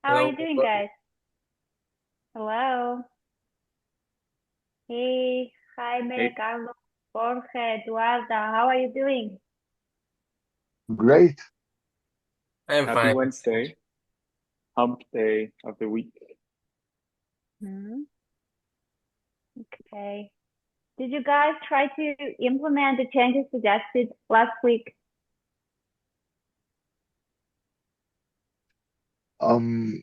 How are Hello, you doing, guys? Hello. Hey, Jaime, hey, Carlos, Jorge, Eduarda. How are you doing? Great. I'm Happy fine. Wednesday, hump day of the week. Hmm. Okay. Did you guys try to implement the changes suggested last week?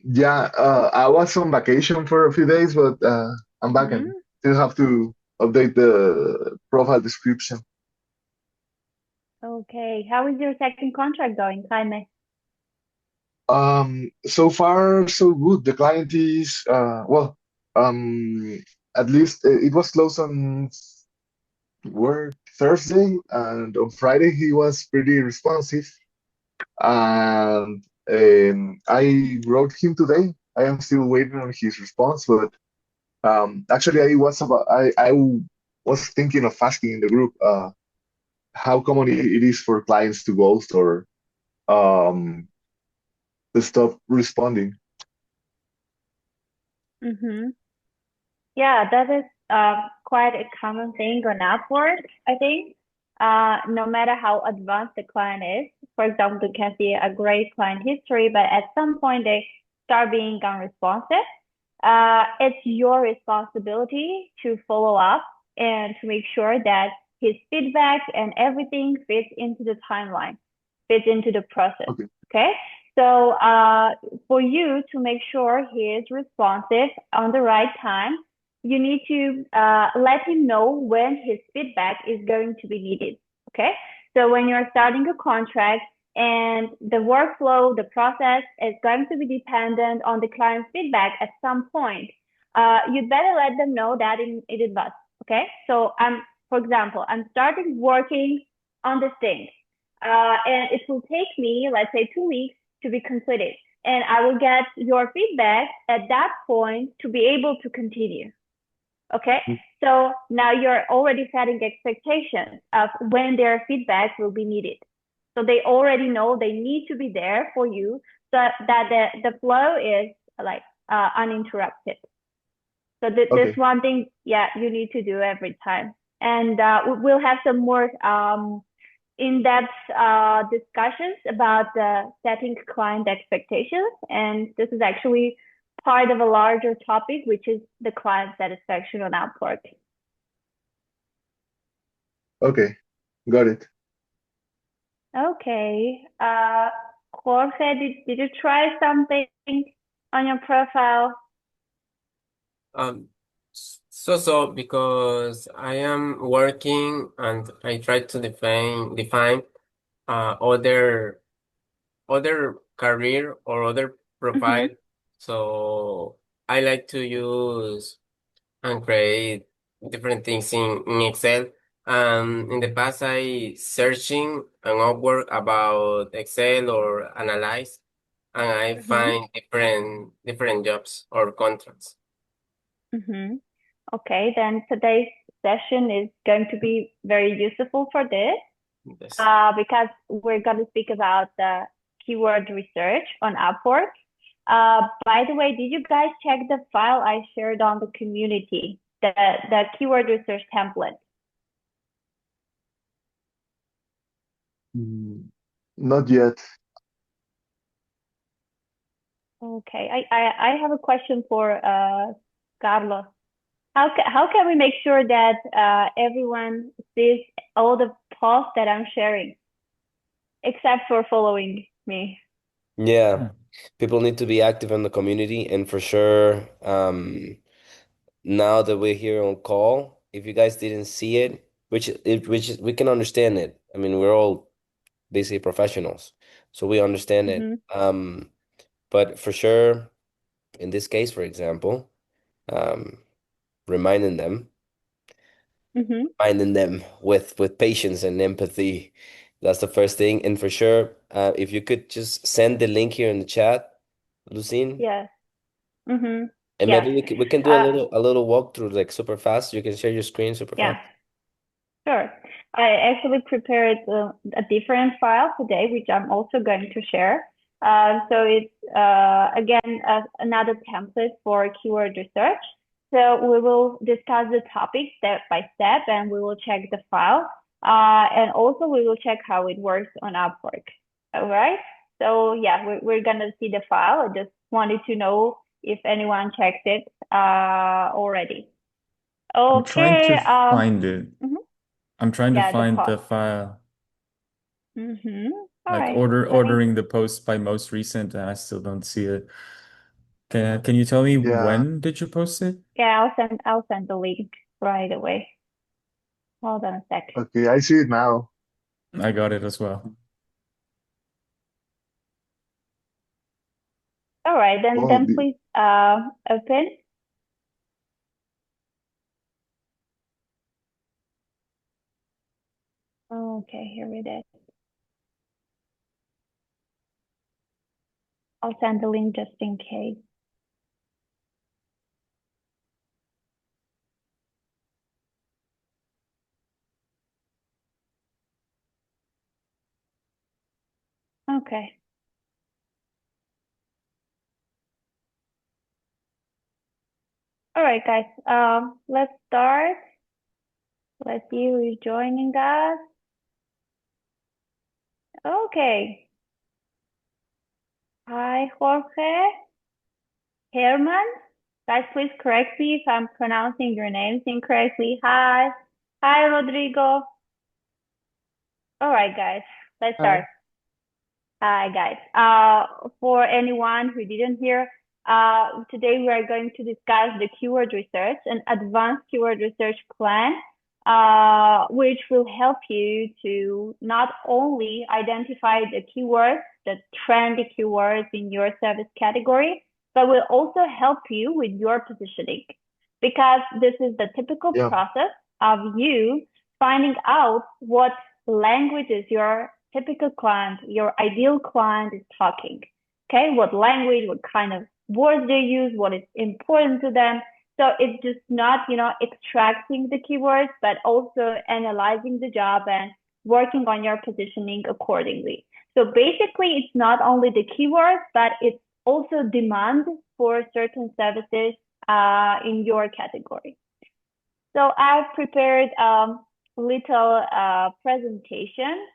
Yeah, I was on vacation for a few days, but I'm back and Hmm. still have to update the profile description. Okay. How is your second contract going, Jaime? So far so good. The client is um, at least it was closed on work Thursday, and on Friday he was pretty responsive. And I wrote him today. I am still waiting on his response, but actually, I was thinking of asking in the group how common it is for clients to ghost or um, to stop responding. Mm-hmm. Yeah, that is quite a common thing on Upwork, I think. No matter how advanced the client is, for example, you can see a great client history, but at some point they start being unresponsive. It's your responsibility to follow up and to make sure that his feedback and everything fits into the timeline, fits into the process. Okay, Okay. So for you to make sure he is responsive on the right time, you need to let him know when his feedback is going to be needed. Okay. So when you're starting a contract and the workflow, the process is going to be dependent on the client's feedback at some point, you'd better let them know that in advance. Okay. So for example, I'm starting working on this thing, and it will take me, let's say, 2 weeks to be completed. And I will get your feedback at that point to be able to continue. Okay. So now you're already setting expectations of when their feedback will be needed. So they already know they need to be there for you so that the flow is like uninterrupted. So this okay, one thing, yeah, you need to do every time. And we'll have some more in-depth discussions about setting client expectations. And this is actually part of a larger topic, which is the client satisfaction on Upwork. okay, got it. Okay. Jorge, did you try something on your profile? Um, so because I am working and I try to define other career or other profile. Mm-hmm. So I like to use and create different things in Excel. In the past, I searching on Upwork about Excel or analyze, and I Mm-hmm. find different jobs or contracts. Mm-hmm. Okay, then today's session is going to be very useful for this Yes. because we're going to speak about the keyword research on Upwork. By the way, did you guys check the file I shared on the community, the keyword research template? Mm, Not yet. Okay, I have a question for Carlos. How can we make sure that everyone sees all the posts that I'm sharing, except for following me? Yeah, people need to be active in the community, and for sure, now that we're here on call, if you guys didn't see it, we can understand it. I mean, we're all basically professionals, so we understand it. Mm-hmm. But for sure, in this case, for example, um, reminding them, Mm-hmm. reminding them with patience and empathy, that's the first thing. And for sure, if you could just send the link here in the chat, Lucine. Yes. Mm-hmm. And Yes. maybe we can do Uh, a little walkthrough like super fast. You can share your screen super yeah. fast. Sure. I actually prepared a different file today, which I'm also going to share. So it's again another template for keyword research. So we will discuss the topic step by step, and we will check the file. And also we will check how it works on Upwork. All right. So yeah, we're gonna see the file. I just wanted to know if anyone checked it already. I'm trying Okay. to find it. Mhm. I'm trying to Yeah, the find the post. file. All Like right. Let me. ordering the post by most recent, and I still don't see it. Can you tell me Yeah. when did you post it? Yeah, I'll send the link right away. Hold on a sec. Okay, I see it now. I got it as well. All right, then Oh, please open. Okay, here it is. I'll send the link just in case. Okay. All right, guys. Let's start. Let's see who is joining us. Okay. Hi, Jorge. Herman. Guys, please correct me if I'm pronouncing your names incorrectly. Hi. Hi, Rodrigo. All right, guys. Let's hi. start. Hi, guys. For anyone who didn't hear, today we are going to discuss the keyword research, an advanced keyword research plan, which will help you to not only identify the keywords, the trendy keywords in your service category, but will also help you with your positioning. Because this is the typical Yeah. process of you finding out what languages your typical client, your ideal client is talking. Okay, what language, what kind of words they use, what is important to them. So it's just not, extracting the keywords, but also analyzing the job and working on your positioning accordingly. So basically, it's not only the keywords, but it's also demand for certain services in your category. So I've prepared little presentation.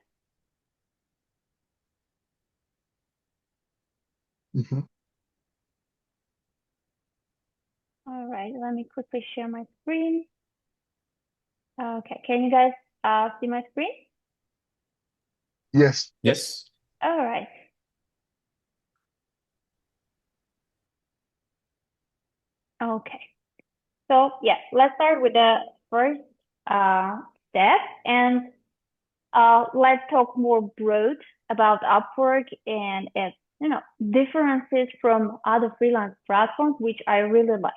Hmm. All right, let me quickly share my screen. Okay, can you guys see my screen? Yes. Yes. All right. Okay. So yeah, let's start with the first step, and let's talk more broad about Upwork and its differences from other freelance platforms, which I really like.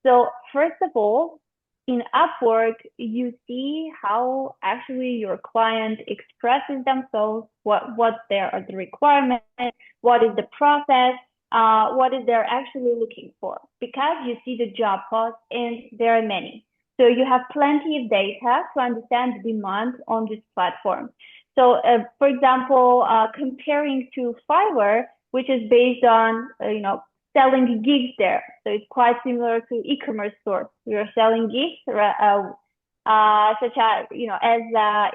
So first of all, in Upwork, you see how actually your client expresses themselves, what there are the requirements, what is the process, what is they're actually looking for. Because you see the job posts and there are many. So you have plenty of data to understand the demand on this platform. So for example, comparing to Fiverr, which is based on, selling gigs there. So it's quite similar to e-commerce store. You're selling gigs, such as as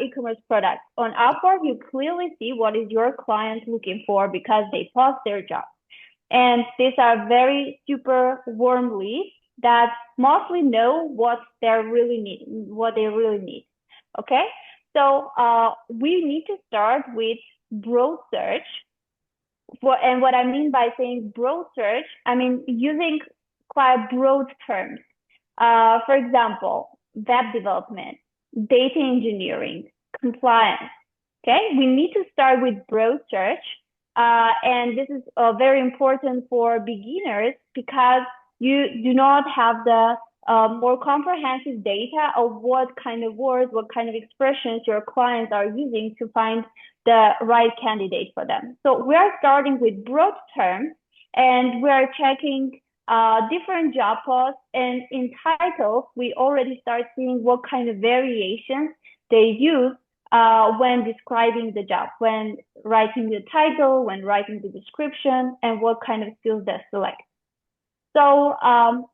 e-commerce products. On Upwork, you clearly see what is your client looking for because they post their job, and these are very super warm leads that mostly know what they really need. Okay, so we need to start with broad search and what I mean by saying broad search, I mean using quite broad terms. For example, web development, data engineering, compliance. Okay, we need to start with broad search. And this is very important for beginners because you do not have the more comprehensive data of what kind of words, what kind of expressions your clients are using to find the right candidate for them. So we are starting with broad terms and we are checking different job posts, and in titles, we already start seeing what kind of variations they use when describing the job, when writing the title, when writing the description, and what kind of skills they select. So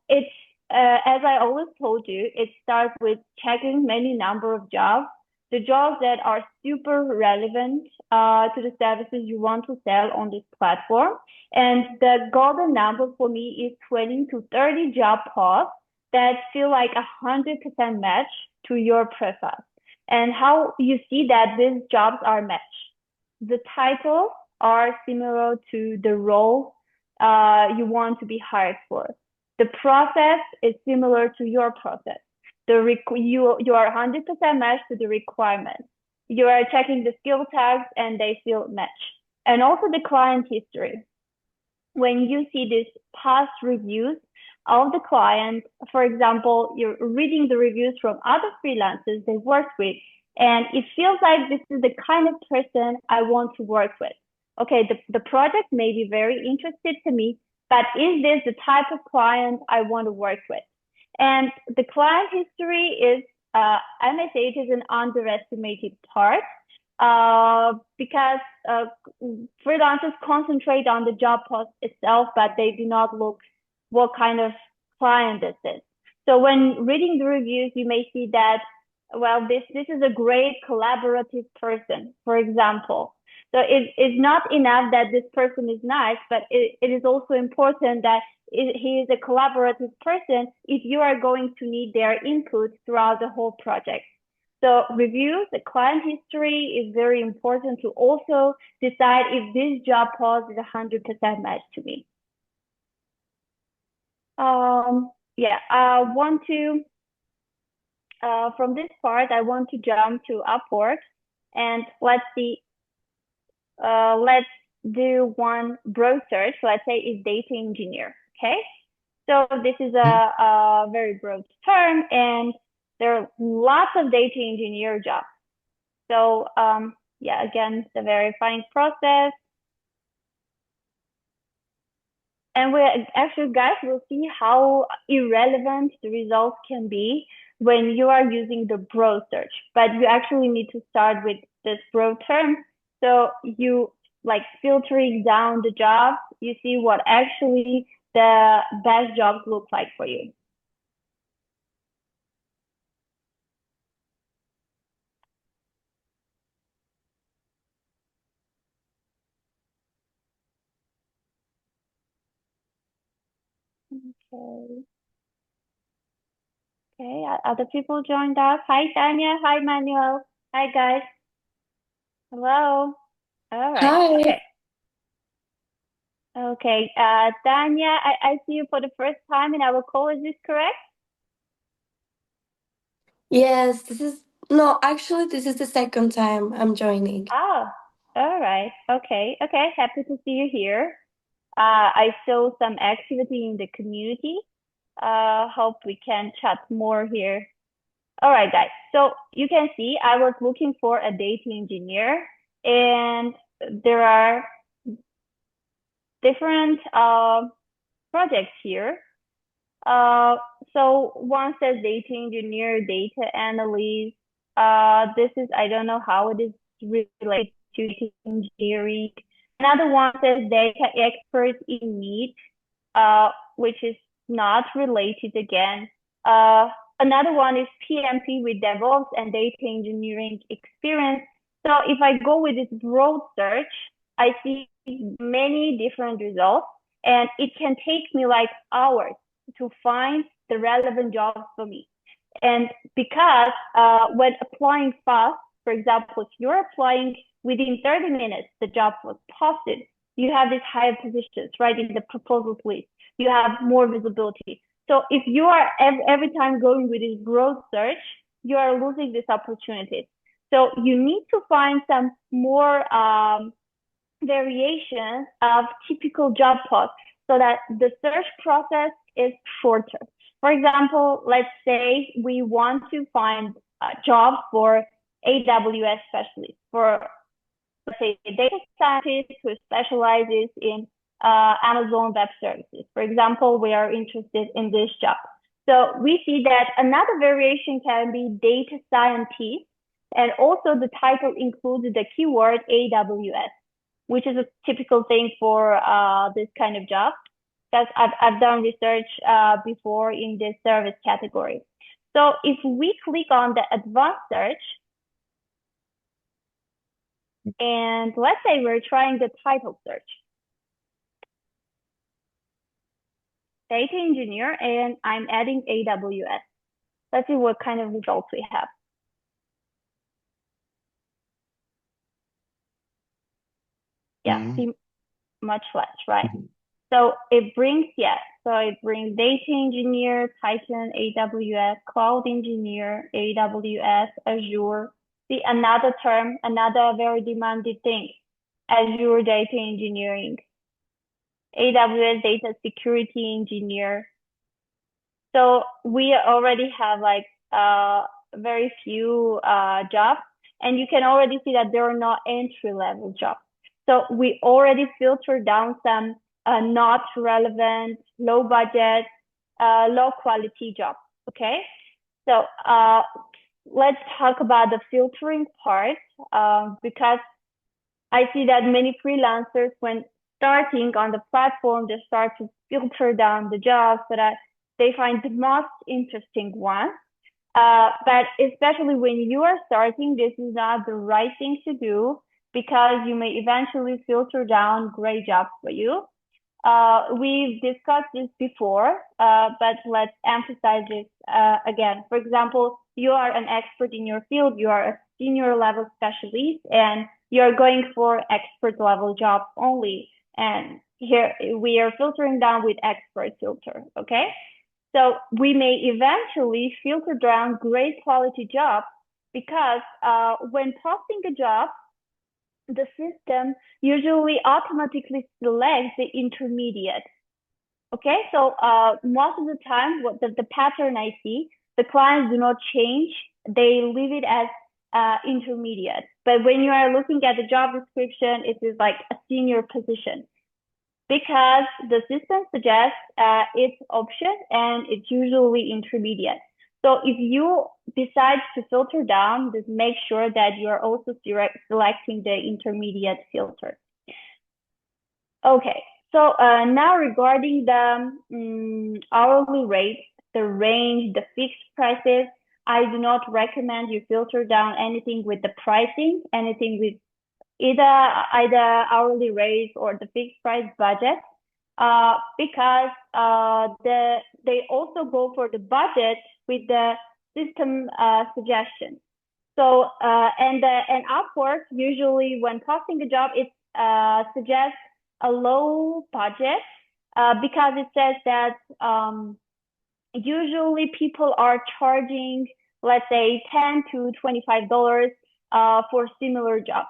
it's as I always told you, it starts with checking many number of jobs, the jobs that are super relevant to the services you want to sell on this platform. And the golden number for me is 20 to 30 job posts that feel like 100% match to your profile. And how you see that these jobs are matched. The titles are similar to the role you want to be hired for. The process is similar to your process. You are 100% matched to the requirements. You are checking the skill tags and they feel matched. And also the client history. When you see these past reviews of the client, for example, you're reading the reviews from other freelancers they work with, and it feels like this is the kind of person I want to work with. Okay, the project may be very interested to me, but is this the type of client I want to work with? And the client history is, I may say it is an underestimated part because freelancers concentrate on the job post itself, but they do not look what kind of client this is. So when reading the reviews, you may see that, well, this is a great collaborative person, for example. So it's not enough that this person is nice, but it is also important that he is a collaborative person if you are going to need their input throughout the whole project. So reviews, the client history is very important to also decide if this job post is 100% match to me. Yeah, I want to, from this part, I want to jump to Upwork and let's see, let's do one broad search. Let's say is data engineer, okay? So this is a very broad term and there are lots of data engineer jobs. So yeah, again, the verifying process. And we actually, guys, will see how irrelevant the results can be when you are using the broad search. But you actually need to start with this broad term. So you like filtering down the jobs, you see what actually the best jobs look like for you. Okay. Okay, other people joined us. Hi, Tanya. Hi, Manuel. Hi, guys. Hello. All right. Hi. Okay. Okay. Tanya, I see you for the first time in our call. Is this correct? Yes, actually, this is the second time I'm joining. Oh, all right. Okay. Okay. Happy to see you here. I saw some activity in the community. Hope we can chat more here. All right, guys. So you can see I was looking for a data engineer, and there are different projects here. So one says data engineer, data analyst. This is, I don't know how it is related to data engineering. Another one says data expert in need, which is not related again. Another one is PMP with DevOps and data engineering experience. So if I go with this broad search, I see many different results, and it can take me like hours to find the relevant jobs for me. And because when applying fast, for example, if you're applying within 30 minutes, the job was posted, you have these higher positions, right, in the proposals list. You have more visibility. So if you are every time going with this broad search, you are losing these opportunities. So you need to find some more variations of typical job posts so that the search process is shorter. For example, let's say we want to find jobs for AWS specialists, for let's say a data scientist who specializes in Amazon Web Services. For example, we are interested in this job. So we see that another variation can be data scientist And also the title includes the keyword AWS, which is a typical thing for this kind of job. Because I've done research before in this service category. So if we click on the advanced search, and let's say we're trying the title search, data engineer, and I'm adding AWS. Let's see what kind of results we have. Yeah, see, much less, right? So it brings, so it brings data engineer, Python, AWS, cloud engineer, AWS, Azure. See, another term, another very demanded thing, Azure data engineering, AWS data security engineer. So we already have like very few jobs, and you can already see that there are not entry-level jobs. So we already filtered down some not relevant, low budget, low quality jobs. Okay, so let's talk about the filtering part because I see that many freelancers, when starting on the platform, they start to filter down the jobs so that they find the most interesting one. But especially when you are starting, this is not the right thing to do because you may eventually filter down great jobs for you. We've discussed this before, but let's emphasize this again. For example, you are an expert in your field, you are a senior level specialist, and you're going for expert level jobs only. And here we are filtering down with expert filter, okay? So we may eventually filter down great quality jobs because when posting a job, the system usually automatically selects the intermediate. Okay, so most of the time, what the pattern I see, the clients do not change. They leave it as intermediate. But when you are looking at the job description, it is like a senior position because the system suggests its option and it's usually intermediate. So if you decide to filter down, just make sure that you're also selecting the intermediate filter. Okay, so now regarding the hourly rate, the range, the fixed prices, I do not recommend you filter down anything with the pricing, anything with either hourly rate or the fixed price budget, because they also go for the budget with the system suggestion. So and Upwork usually when posting a job, it suggests a low budget because it says that usually people are charging, let's say, $10 to $25 for similar jobs.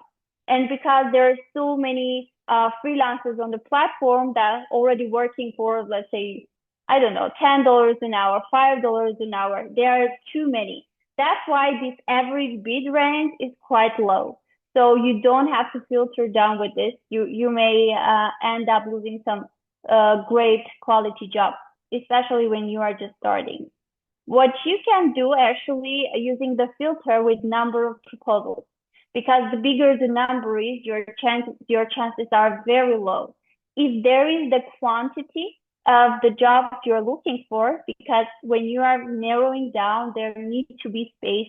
And because there are so many freelancers on the platform that are already working for, let's say, I don't know, $10 an hour, $5 an hour, there are too many. That's why this average bid range is quite low. So you don't have to filter down with this. You may end up losing some great quality jobs, especially when you are just starting. What you can do actually using the filter with number of proposals, because the bigger the number is, your chances are very low. If there is the quantity of the jobs you're looking for, because when you are narrowing down, there needs to be space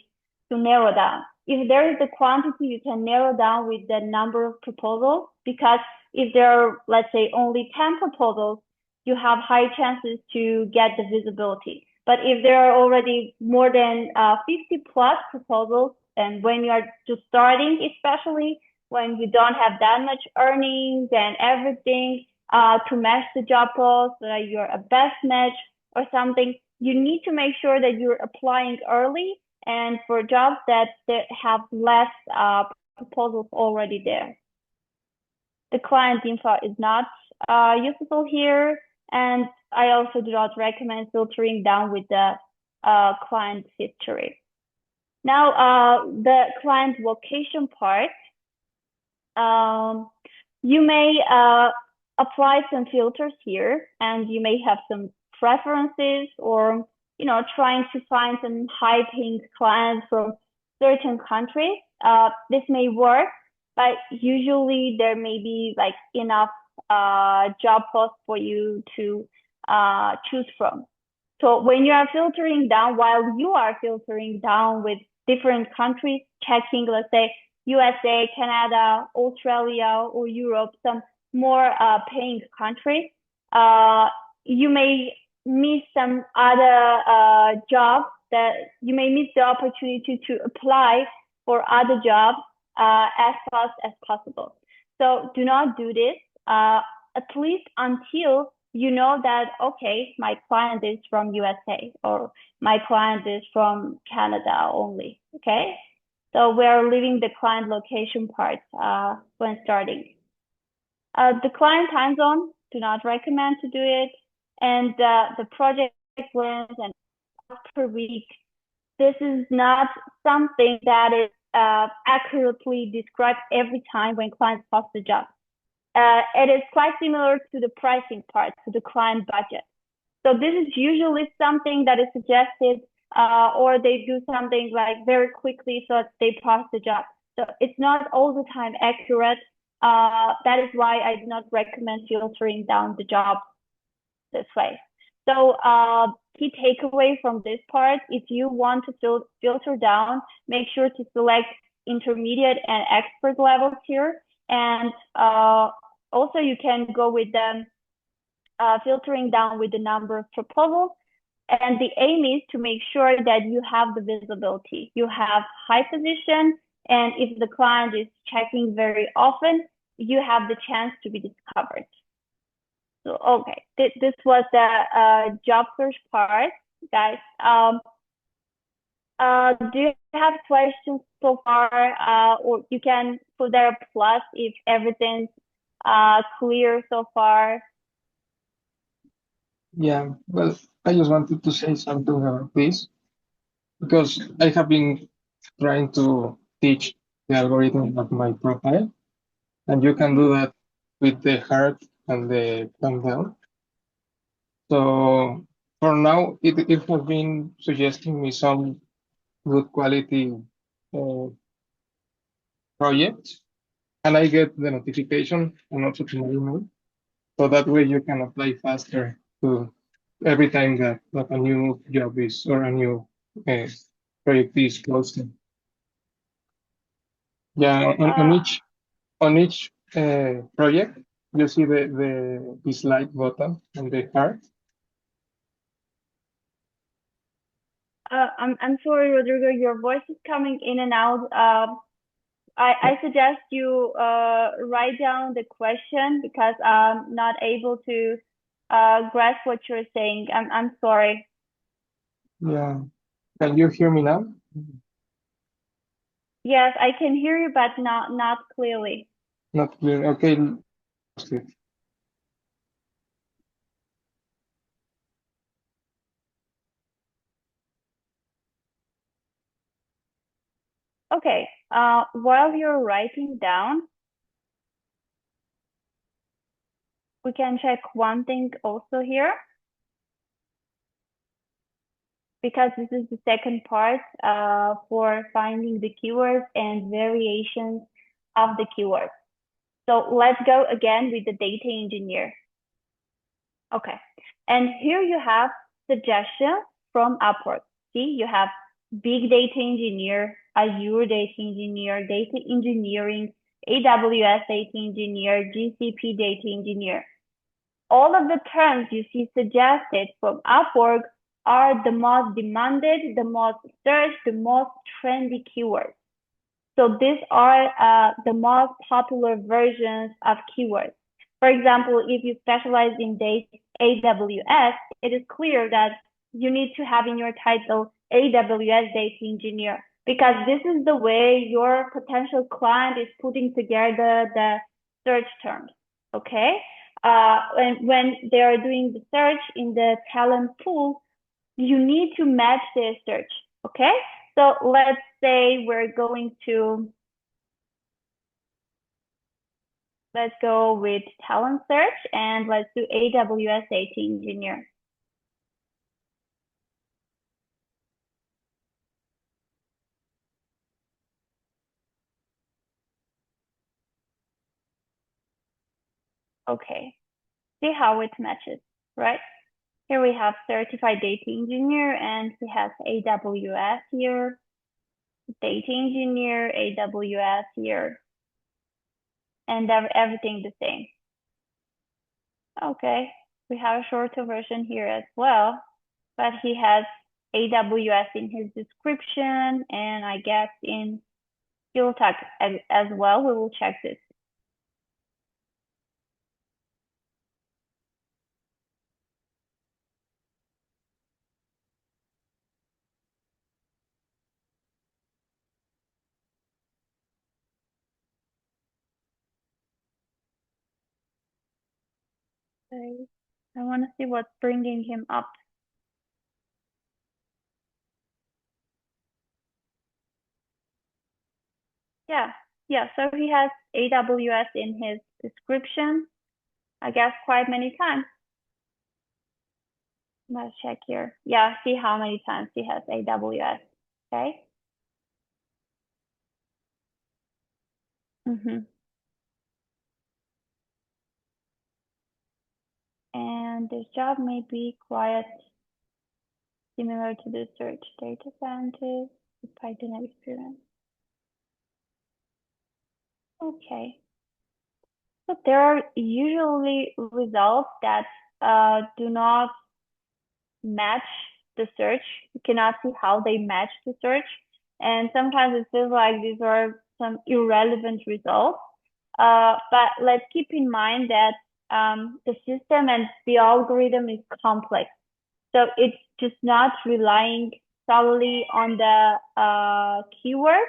to narrow down. If there is the quantity, you can narrow down with the number of proposals, because if there are, let's say, only 10 proposals, you have high chances to get the visibility. But if there are already more than 50 plus proposals, and when you are just starting, especially when you don't have that much earnings and everything to match the job post, so that you're a best match or something, you need to make sure that you're applying early and for jobs that have less proposals already there. The client info is not useful here, and I also do not recommend filtering down with the client history. Now, the client location part, you may apply some filters here, and you may have some preferences, or trying to find some high-paying clients from certain countries, this may work, but usually there may be like enough job posts for you to choose from. So when you are filtering down, while you are filtering down with different countries, checking, let's say, USA, Canada, Australia, or Europe, some more paying countries, you may miss some other jobs that you may miss the opportunity to apply for other jobs as fast as possible. So do not do this, at least until you know that, okay, my client is from USA or my client is from Canada only, okay? So we're leaving the client location part when starting. The client time zone, do not recommend to do it. And the project length and per week, this is not something that is accurately described every time when clients post the job. It is quite similar to the pricing part, to the client budget. So this is usually something that is suggested, or they do something like very quickly so they post the job. So it's not all the time accurate. That is why I do not recommend filtering down the job this way. So key takeaway from this part, if you want to filter down, make sure to select intermediate and expert levels here. And also you can go with them filtering down with the number of proposals. And the aim is to make sure that you have the visibility. You have high position, and if the client is checking very often, you have the chance to be discovered. So, okay, this was the job search part, guys. Do you have questions so far? Or you can put there a plus if everything's clear so far. Yeah, well, I just wanted to say something about this because I have been trying to teach the algorithm of my profile, and you can do that with the heart and the thumb down. So for now, it has been suggesting me some good quality uh, projects, and I get the notification and also to my email. So that way you can apply faster to every time that a new job is or a new uh, project is posted. Yeah, on each project, you see the dislike button and the heart. I'm sorry, Rodrigo, your voice is coming in and out. I suggest you write down the question because I'm not able to grasp what you're saying. I'm sorry. Yeah, can you hear me now? Yes, I can hear you, but not clearly. Not clear. Okay. Okay. While you're writing down, we can check one thing also here, because this is the second part for finding the keywords and variations of the keywords. So let's go again with the data engineer. Okay, and here you have suggestions from Upwork. See, you have big data engineer, Azure data engineer, data engineering, AWS data engineer, GCP data engineer. All of the terms you see suggested from Upwork are the most demanded, the most searched, the most trendy keywords. So these are the most popular versions of keywords. For example, if you specialize in AWS, it is clear that you need to have in your title AWS data engineer, because this is the way your potential client is putting together the search terms, okay? When they are doing the search in the talent pool, you need to match their search, okay? So let's say we're going to, let's go with talent search and let's do AWS data engineer. Okay, see how it matches, right? Here we have certified data engineer, and he has AWS here, data engineer, AWS here, and everything the same. Okay, we have a shorter version here as well, but he has AWS in his description, and I guess in skill tag as well. We will check this. Okay. I want to see what's bringing him up. Yeah, so he has AWS in his description, I guess quite many times. Let's check here. Yeah, see how many times he has AWS, okay? And this job may be quite similar to the search data scientist with Python experience. Okay. So there are usually results that do not match the search. You cannot see how they match the search. And sometimes it feels like these are some irrelevant results. But let's keep in mind that the system and the algorithm is complex. So it's just not relying solely on the keyword.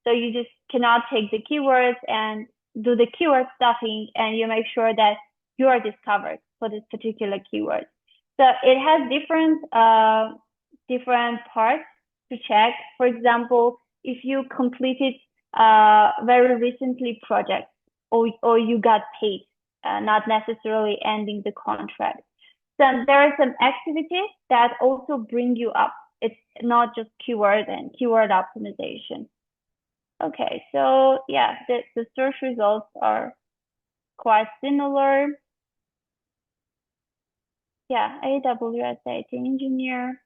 So you just cannot take the keywords and do the keyword stuffing, and you make sure that you are discovered for this particular keyword. So it has different parts to check. For example, if you completed very recently project, or you got paid, not necessarily ending the contract. So there are some activities that also bring you up. It's not just keyword and keyword optimization. Okay, so yeah, the search results are quite similar. Yeah, AWS data engineer.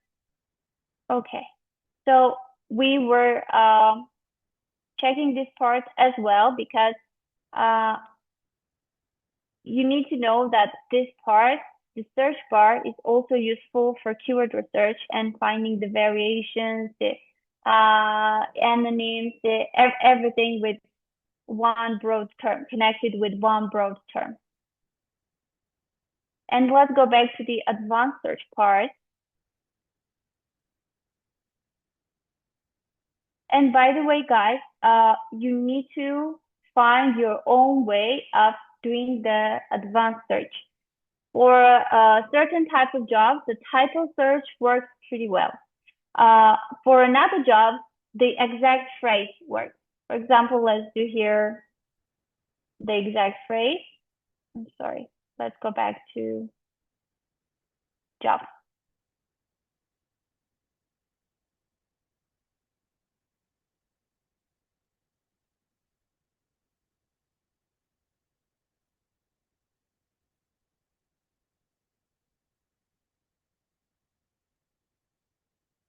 Okay, so we were checking this part as well because you need to know that this part, the search bar, is also useful for keyword research and finding the variations, the anonyms, everything with one broad term, connected with one broad term. And let's go back to the advanced search part. And by the way, guys, you need to find your own way of doing the advanced search. For a certain type of jobs, the title search works pretty well. For another job, the exact phrase works. For example, let's do here the exact phrase. I'm sorry. Let's go back to job.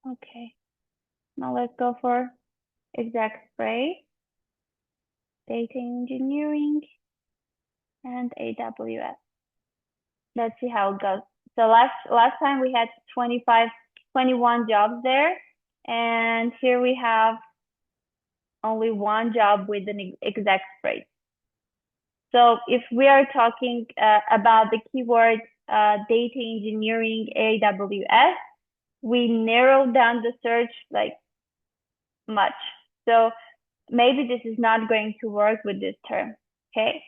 Okay. Now let's go for exact phrase, data engineering, and AWS. Let's see how it goes. So last time we had 21 jobs there, and here we have only one job with an exact phrase. So if we are talking about the keyword data engineering AWS, we narrowed down the search like much. So maybe this is not going to work with this term, okay?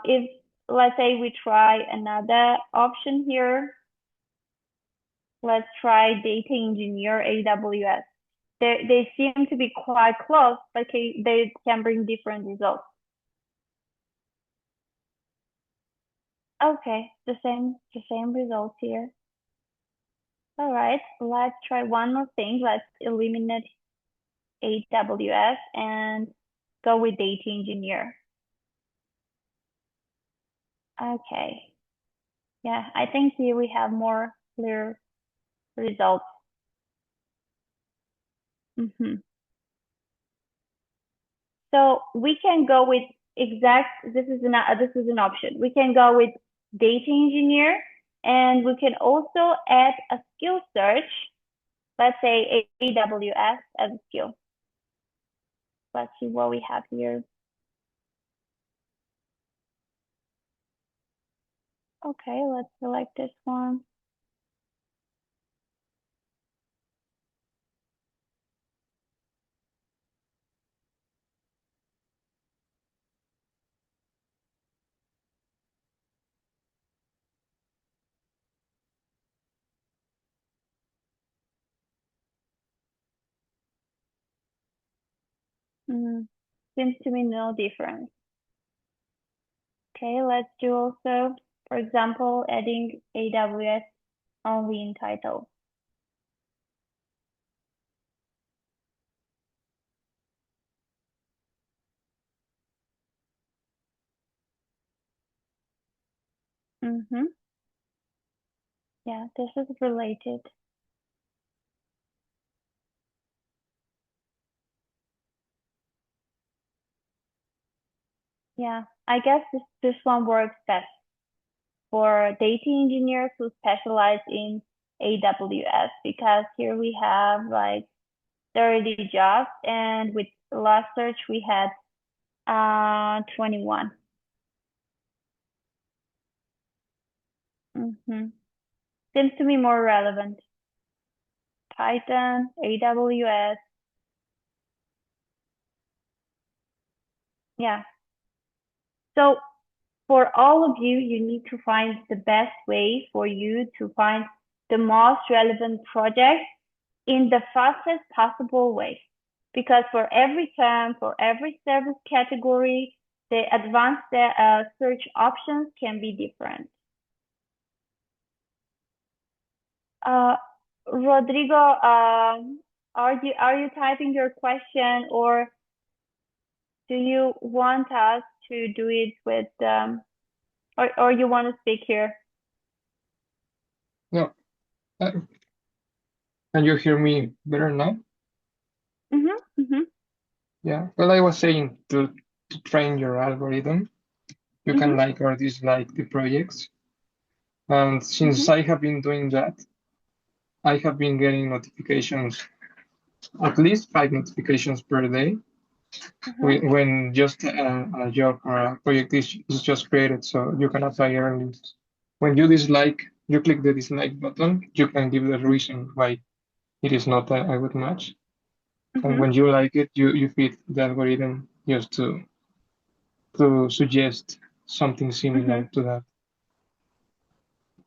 If, let's say we try another option here, let's try data engineer AWS. They seem to be quite close, but they can bring different results. Okay, the same results here. All right, let's try one more thing. Let's eliminate AWS and go with data engineer. Okay. Yeah, I think here we have more clear results. So we can go with this is an option. We can go with data engineer, and we can also add a skill search. Let's say AWS as a skill. Let's see what we have here. Okay, let's select this one. Seems to me no difference. Okay, let's do also, for example, adding AWS only in title. Yeah, this is related. Yeah, I guess this one works best for data engineers who specialize in AWS, because here we have like 30 jobs, and with last search we had 21. Seems to be more relevant. Python, AWS. Yeah. So for all of you, you need to find the best way for you to find the most relevant project in the fastest possible way. Because for every term, for every service category, the advanced search options can be different. Rodrigo, are you typing your question, or do you want us to do it with or you want to speak here? No. Can you hear me better now? Yeah. Well, I was saying to train your algorithm, you can like or dislike the projects. And since I have been doing that, I have been getting notifications, at least 5 notifications per day, when just a job or a project is just created, so you can apply early. When you dislike, you click the dislike button, you can give the reason why it is not a good match. And when you like it, you feed the algorithm just to suggest something similar to that.